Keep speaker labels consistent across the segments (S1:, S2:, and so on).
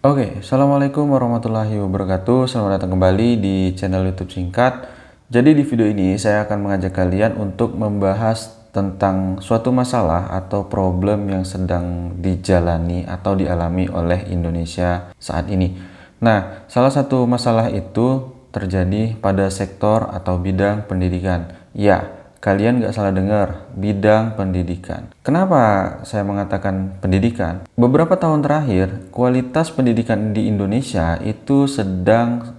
S1: Oke, Assalamualaikum warahmatullahi wabarakatuh. Selamat datang kembali di channel YouTube Singkat. Jadi di video ini saya akan mengajak kalian untuk membahas tentang suatu masalah atau problem yang sedang dijalani atau dialami oleh Indonesia saat ini. Nah, salah satu masalah itu terjadi pada sektor atau bidang pendidikan. Ya, kalian nggak salah dengar, bidang pendidikan. Kenapa saya mengatakan pendidikan? Beberapa tahun terakhir, kualitas pendidikan di Indonesia itu sedang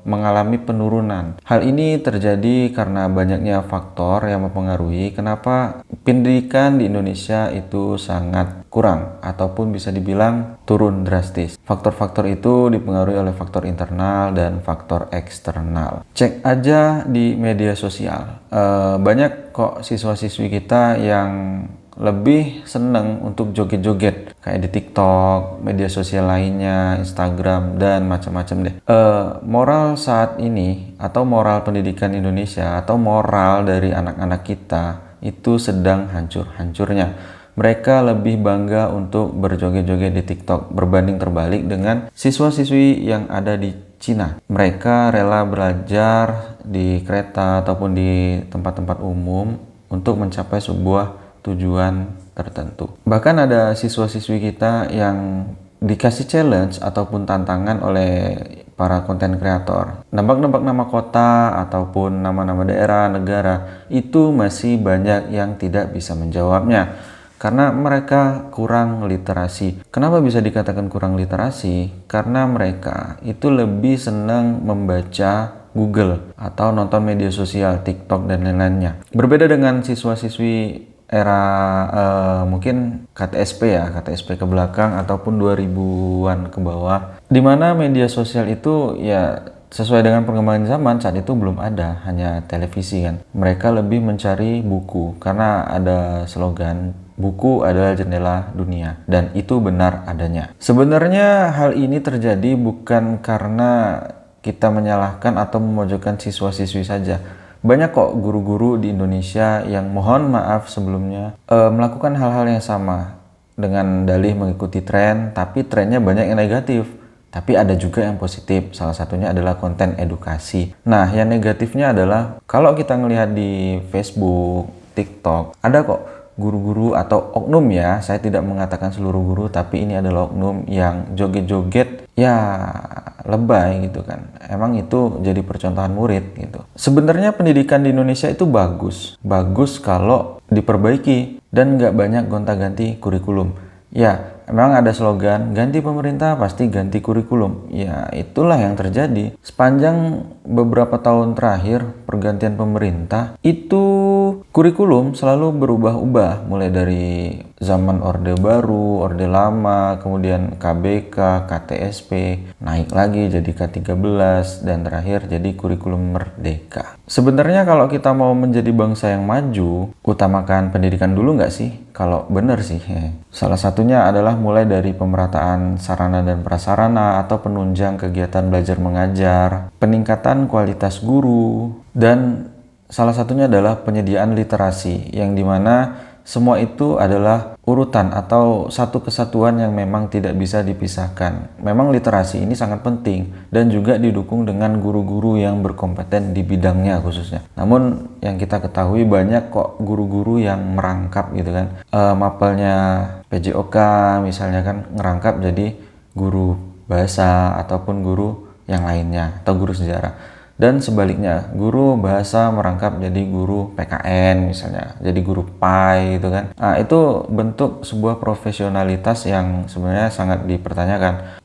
S1: mengalami penurunan. Hal ini terjadi karena banyaknya faktor yang mempengaruhi kenapa pendidikan di Indonesia itu sangat kurang ataupun bisa dibilang turun drastis. Faktor-faktor itu dipengaruhi oleh faktor internal dan faktor eksternal. Cek aja di media sosial. Banyak kok siswa-siswi kita yang lebih seneng untuk joget-joget kayak di TikTok, media sosial lainnya, Instagram, dan macam-macam deh. Moral saat ini atau moral pendidikan Indonesia atau moral dari anak-anak kita itu sedang hancur-hancurnya. Mereka lebih bangga untuk berjoget-joget di TikTok berbanding terbalik dengan siswa-siswi yang ada di Cina. Mereka rela belajar di kereta ataupun di tempat-tempat umum untuk mencapai sebuah tujuan tertentu. Bahkan ada siswa-siswi kita yang dikasih challenge ataupun tantangan oleh para konten kreator. Nebak-nebak nama kota ataupun nama-nama daerah, negara, itu masih banyak yang tidak bisa menjawabnya. Karena mereka kurang literasi. Kenapa bisa dikatakan kurang literasi? Karena mereka itu lebih senang membaca Google atau nonton media sosial, TikTok, dan lain-lainnya. Berbeda dengan siswa-siswi era mungkin KTSP ya, KTSP ke belakang ataupun 2000-an ke bawah, dimana media sosial itu ya sesuai dengan perkembangan zaman saat itu belum ada, hanya televisi kan. Mereka lebih mencari buku karena ada slogan buku adalah jendela dunia, dan itu benar adanya. Sebenarnya hal ini terjadi bukan karena kita menyalahkan atau memojokkan siswa-siswi saja. Banyak kok guru-guru di Indonesia yang mohon maaf sebelumnya melakukan hal-hal yang sama dengan dalih mengikuti tren, tapi trennya banyak yang negatif. Tapi ada juga yang positif, salah satunya adalah konten edukasi. Nah, yang negatifnya adalah kalau kita ngelihat di Facebook, TikTok, ada kok guru-guru atau oknum ya, saya tidak mengatakan seluruh guru, tapi ini adalah oknum yang joget-joget ya lebay gitu kan. Emang itu jadi percontohan murid gitu. Sebenarnya pendidikan di Indonesia itu bagus kalau diperbaiki dan nggak banyak gonta-ganti kurikulum. Ya, memang ada slogan ganti pemerintah pasti ganti kurikulum. Ya, itulah yang terjadi. Sepanjang beberapa tahun terakhir pergantian pemerintah itu kurikulum selalu berubah-ubah, mulai dari zaman Orde Baru, Orde Lama, kemudian KBK, KTSP, naik lagi jadi K13, dan terakhir jadi kurikulum Merdeka. Sebenarnya kalau kita mau menjadi bangsa yang maju, utamakan pendidikan dulu nggak sih? Kalau benar sih. Salah satunya adalah mulai dari pemerataan sarana dan prasarana atau penunjang kegiatan belajar mengajar, peningkatan kualitas guru, dan salah satunya adalah penyediaan literasi, yang dimana semua itu adalah urutan atau satu kesatuan yang memang tidak bisa dipisahkan. Memang literasi ini sangat penting dan juga didukung dengan guru-guru yang berkompeten di bidangnya khususnya. Namun yang kita ketahui banyak kok guru-guru yang merangkap gitu kan. Mapelnya PJOK misalnya kan ngerangkap jadi guru bahasa ataupun guru yang lainnya atau guru sejarah. Dan sebaliknya, guru bahasa merangkap jadi guru PKN misalnya, jadi guru PAI gitu kan. Nah, itu bentuk sebuah profesionalitas yang sebenarnya sangat dipertanyakan.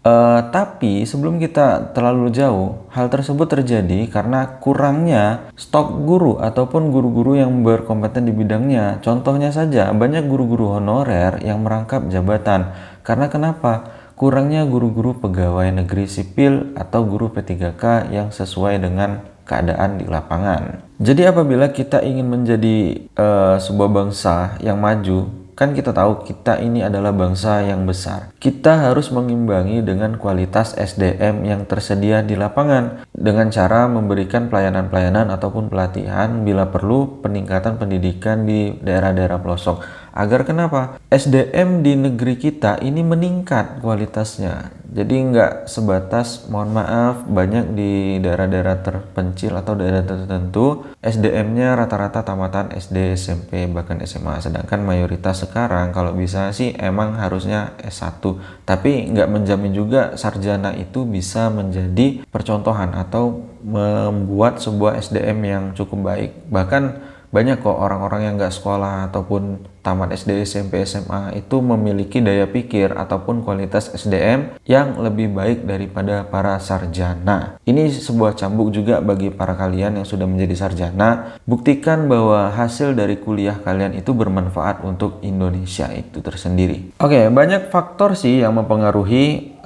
S1: Tapi sebelum kita terlalu jauh, hal tersebut terjadi karena kurangnya stok guru ataupun guru-guru yang berkompeten di bidangnya. Contohnya saja, banyak guru-guru honorer yang merangkap jabatan. Karena kenapa? Kurangnya guru-guru pegawai negeri sipil atau guru P3K yang sesuai dengan keadaan di lapangan. Jadi apabila kita ingin menjadi sebuah bangsa yang maju, kan kita tahu kita ini adalah bangsa yang besar. Kita harus mengimbangi dengan kualitas SDM yang tersedia di lapangan dengan cara memberikan pelayanan-pelayanan ataupun pelatihan bila perlu peningkatan pendidikan di daerah-daerah pelosok. Agar kenapa? SDM di negeri kita ini meningkat kualitasnya. Jadi nggak sebatas, mohon maaf, banyak di daerah-daerah terpencil atau daerah tertentu SDM-nya rata-rata tamatan SD, SMP, bahkan SMA. Sedangkan mayoritas sekarang kalau bisa sih emang harusnya S1. Tapi nggak menjamin juga sarjana itu bisa menjadi percontohan atau membuat sebuah SDM yang cukup baik. Bahkan banyak kok orang-orang yang nggak sekolah ataupun tamat SD, SMP, SMA itu memiliki daya pikir ataupun kualitas SDM yang lebih baik daripada para sarjana. Ini sebuah cambuk juga bagi para kalian yang sudah menjadi sarjana. Buktikan bahwa hasil dari kuliah kalian itu bermanfaat untuk Indonesia itu tersendiri. Oke, banyak faktor sih yang mempengaruhi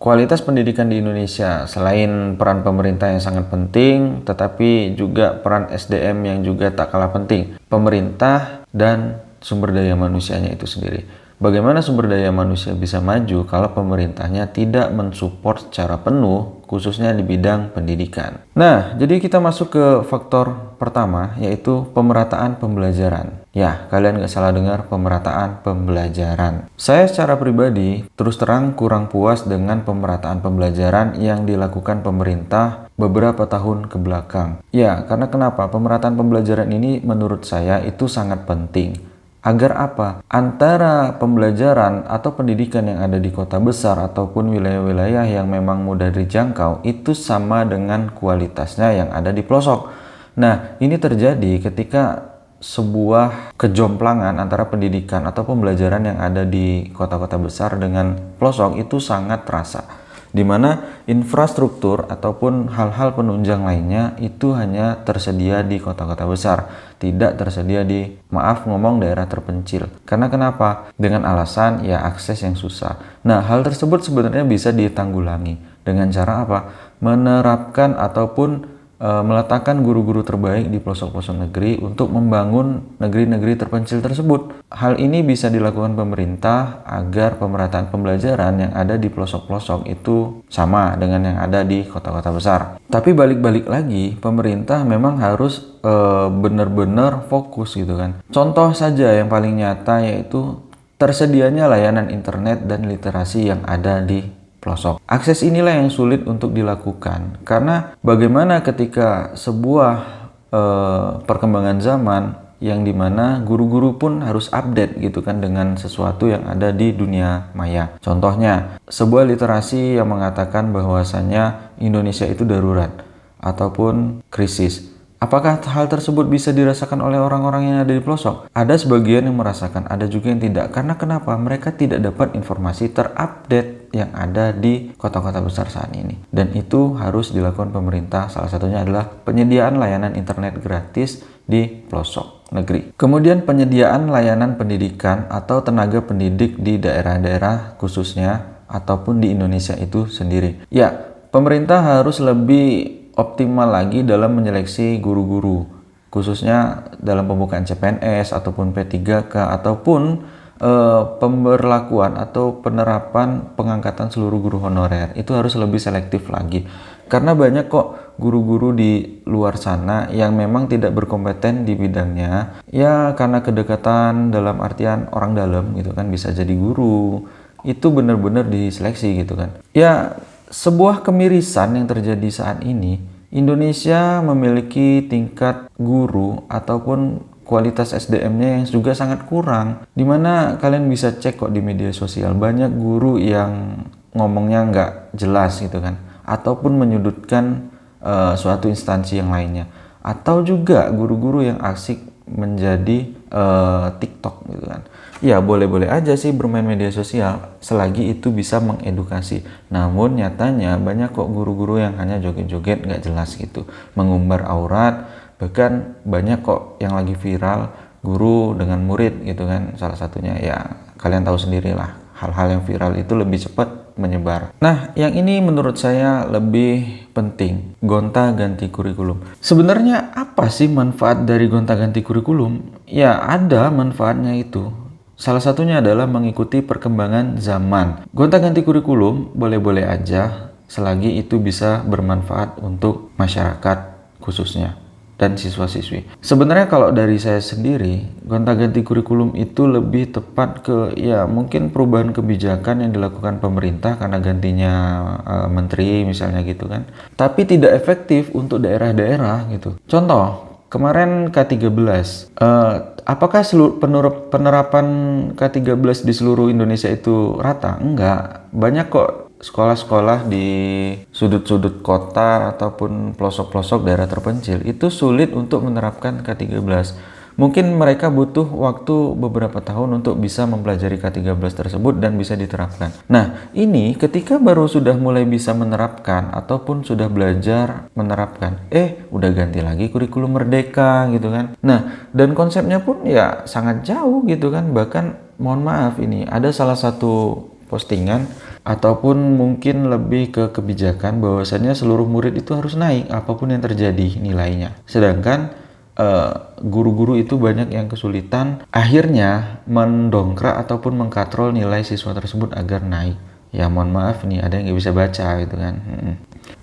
S1: kualitas pendidikan di Indonesia. Selain peran pemerintah yang sangat penting, tetapi juga peran SDM yang juga tak kalah penting. Pemerintah dan sumber daya manusianya itu sendiri. Bagaimana sumber daya manusia bisa maju kalau pemerintahnya tidak mensupport secara penuh, khususnya di bidang pendidikan. Nah, jadi kita masuk ke faktor pertama, yaitu pemerataan pembelajaran. Ya, kalian gak salah dengar, pemerataan pembelajaran. Saya secara pribadi terus terang kurang puas dengan pemerataan pembelajaran yang dilakukan pemerintah beberapa tahun ke belakang. Ya, karena kenapa? Pemerataan pembelajaran ini menurut saya itu sangat penting. Agar apa? Antara pembelajaran atau pendidikan yang ada di kota besar ataupun wilayah-wilayah yang memang mudah dijangkau itu sama dengan kualitasnya yang ada di pelosok. Nah, ini terjadi ketika sebuah kejomplangan antara pendidikan atau pembelajaran yang ada di kota-kota besar dengan pelosok itu sangat terasa. Di mana infrastruktur ataupun hal-hal penunjang lainnya itu hanya tersedia di kota-kota besar, tidak tersedia di, maaf ngomong, daerah terpencil. Karena kenapa? Dengan alasan ya akses yang susah. Nah, hal tersebut sebenarnya bisa ditanggulangi dengan cara apa? Menerapkan ataupun meletakkan guru-guru terbaik di pelosok-pelosok negeri untuk membangun negeri-negeri terpencil tersebut. Hal ini bisa dilakukan pemerintah agar pemerataan pembelajaran yang ada di pelosok-pelosok itu sama dengan yang ada di kota-kota besar. Tapi balik-balik lagi, pemerintah memang harus benar-benar fokus gitu kan. Contoh saja yang paling nyata yaitu tersedianya layanan internet dan literasi yang ada di pelosok. Akses inilah yang sulit untuk dilakukan karena bagaimana ketika sebuah perkembangan zaman yang dimana guru-guru pun harus update gitu kan dengan sesuatu yang ada di dunia maya. Contohnya sebuah literasi yang mengatakan bahwasanya Indonesia itu darurat ataupun krisis. Apakah hal tersebut bisa dirasakan oleh orang-orang yang ada di pelosok? Ada sebagian yang merasakan, ada juga yang tidak. Karena kenapa? Mereka tidak dapat informasi terupdate yang ada di kota-kota besar saat ini. Dan itu harus dilakukan pemerintah. Salah satunya adalah penyediaan layanan internet gratis di pelosok negeri. Kemudian penyediaan layanan pendidikan atau tenaga pendidik di daerah-daerah khususnya ataupun di Indonesia itu sendiri. Ya, pemerintah harus lebih optimal lagi dalam menyeleksi guru-guru, khususnya dalam pembukaan CPNS ataupun P3K ataupun pemberlakuan atau penerapan pengangkatan seluruh guru honorer itu harus lebih selektif lagi. Karena banyak kok guru-guru di luar sana yang memang tidak berkompeten di bidangnya, ya karena kedekatan dalam artian orang dalam gitu kan, bisa jadi guru, itu benar-benar diseleksi gitu kan. Ya, sebuah kemirisan yang terjadi saat ini, Indonesia memiliki tingkat guru ataupun kualitas SDM-nya yang juga sangat kurang. Dimana kalian bisa cek kok di media sosial, banyak guru yang ngomongnya nggak jelas gitu kan, ataupun menyudutkan suatu instansi yang lainnya. Atau juga guru-guru yang asik menjadi TikTok gitu kan. Ya boleh-boleh aja sih bermain media sosial selagi itu bisa mengedukasi. Namun nyatanya banyak kok guru-guru yang hanya joget-joget nggak jelas gitu, mengumbar aurat. Bahkan banyak kok yang lagi viral guru dengan murid gitu kan. Salah satunya ya kalian tahu sendirilah, hal-hal yang viral itu lebih cepat menyebar. Nah, yang ini menurut saya lebih penting, gonta-ganti kurikulum. Sebenarnya apa sih manfaat dari gonta-ganti kurikulum? Ya ada manfaatnya itu. Salah satunya adalah mengikuti perkembangan zaman. Gonta-ganti kurikulum boleh-boleh aja selagi itu bisa bermanfaat untuk masyarakat khususnya. dan siswa-siswi. Sebenarnya kalau dari saya sendiri, gonta-ganti kurikulum itu lebih tepat ke ya mungkin perubahan kebijakan yang dilakukan pemerintah karena gantinya menteri misalnya gitu kan. Tapi tidak efektif untuk daerah-daerah gitu. Contoh, kemarin K13, apakah penerapan K13 di seluruh Indonesia itu rata? Enggak, banyak kok sekolah-sekolah di sudut-sudut kota ataupun pelosok-pelosok daerah terpencil itu sulit untuk menerapkan K13. Mungkin mereka butuh waktu beberapa tahun untuk bisa mempelajari K13 tersebut dan bisa diterapkan. Nah, ini ketika baru sudah mulai bisa menerapkan ataupun sudah belajar menerapkan, udah ganti lagi kurikulum merdeka gitu kan. Nah, dan konsepnya pun ya sangat jauh gitu kan. Bahkan mohon maaf, ini ada salah satu postingan ataupun mungkin lebih ke kebijakan bahwasannya seluruh murid itu harus naik apapun yang terjadi nilainya. Sedangkan guru-guru itu banyak yang kesulitan akhirnya mendongkrak ataupun mengkatrol nilai siswa tersebut agar naik. Ya mohon maaf nih, ada yang nggak bisa baca gitu kan.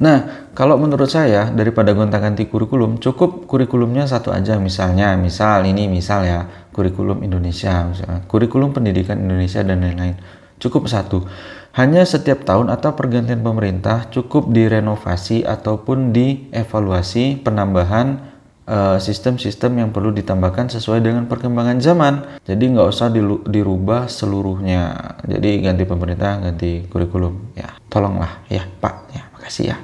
S1: Nah, kalau menurut saya daripada gonta-ganti kurikulum, cukup kurikulumnya satu aja. Misal ya kurikulum Indonesia, misalnya kurikulum pendidikan Indonesia dan lain-lain. Cukup satu. Hanya setiap tahun atau pergantian pemerintah cukup direnovasi ataupun dievaluasi penambahan sistem-sistem yang perlu ditambahkan sesuai dengan perkembangan zaman. Jadi nggak usah dirubah seluruhnya. Jadi ganti pemerintah, ganti kurikulum. Ya, tolonglah ya Pak. Ya, makasih ya.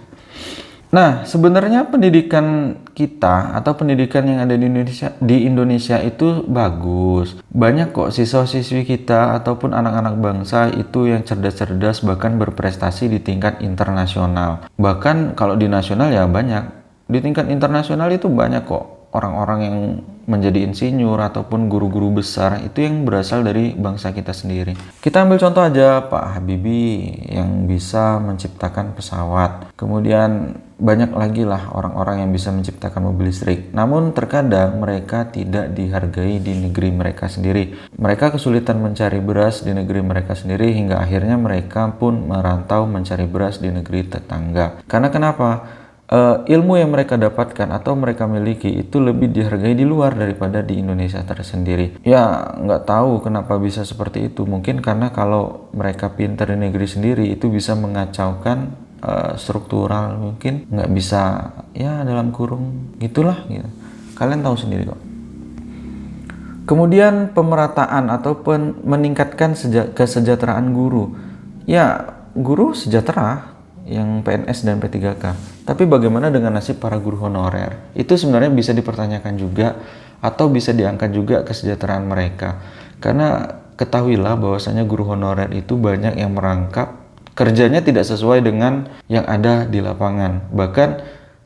S1: Nah, sebenarnya pendidikan kita atau pendidikan yang ada di Indonesia itu bagus. Banyak kok siswa-siswi kita ataupun anak-anak bangsa itu yang cerdas-cerdas bahkan berprestasi di tingkat internasional. Bahkan kalau di nasional ya banyak. Di tingkat internasional itu banyak kok orang-orang yang menjadi insinyur ataupun guru-guru besar itu yang berasal dari bangsa kita sendiri. Kita ambil contoh aja Pak Habibie yang bisa menciptakan pesawat. Kemudian banyak lagi lah orang-orang yang bisa menciptakan mobil listrik. Namun terkadang mereka tidak dihargai di negeri mereka sendiri. Mereka kesulitan mencari beras di negeri mereka sendiri hingga akhirnya mereka pun merantau mencari beras di negeri tetangga. Karena kenapa? Ilmu yang mereka dapatkan atau mereka miliki itu lebih dihargai di luar daripada di Indonesia tersendiri. Ya nggak tahu kenapa bisa seperti itu. Mungkin karena kalau mereka pintar di negeri sendiri itu bisa mengacaukan struktural, mungkin nggak bisa ya dalam kurung gitulah gitu. Kalian tahu sendiri kok. Kemudian pemerataan atau meningkatkan kesejahteraan guru. Ya guru sejahtera yang PNS dan P3K. Tapi bagaimana dengan nasib para guru honorer? Itu sebenarnya bisa dipertanyakan juga atau bisa diangkat juga kesejahteraan mereka. Karena ketahuilah bahwasanya guru honorer itu banyak yang merangkap kerjanya tidak sesuai dengan yang ada di lapangan. Bahkan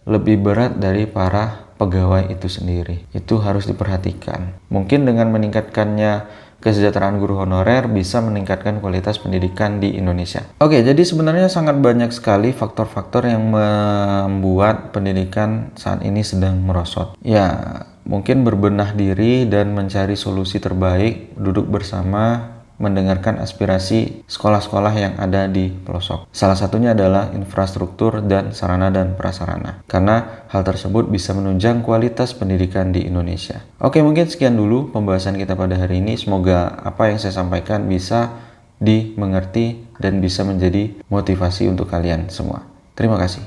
S1: lebih berat dari para pegawai itu sendiri. Itu harus diperhatikan. Mungkin dengan meningkatkannya kesejahteraan guru honorer bisa meningkatkan kualitas pendidikan di Indonesia. Oke, jadi sebenarnya sangat banyak sekali faktor-faktor yang membuat pendidikan saat ini sedang merosot. Ya, mungkin berbenah diri dan mencari solusi terbaik, duduk bersama, mendengarkan aspirasi sekolah-sekolah yang ada di pelosok. Salah satunya adalah infrastruktur dan sarana dan prasarana. Karena hal tersebut bisa menunjang kualitas pendidikan di Indonesia. Oke, mungkin sekian dulu pembahasan kita pada hari ini. Semoga apa yang saya sampaikan bisa dimengerti dan bisa menjadi motivasi untuk kalian semua. Terima kasih.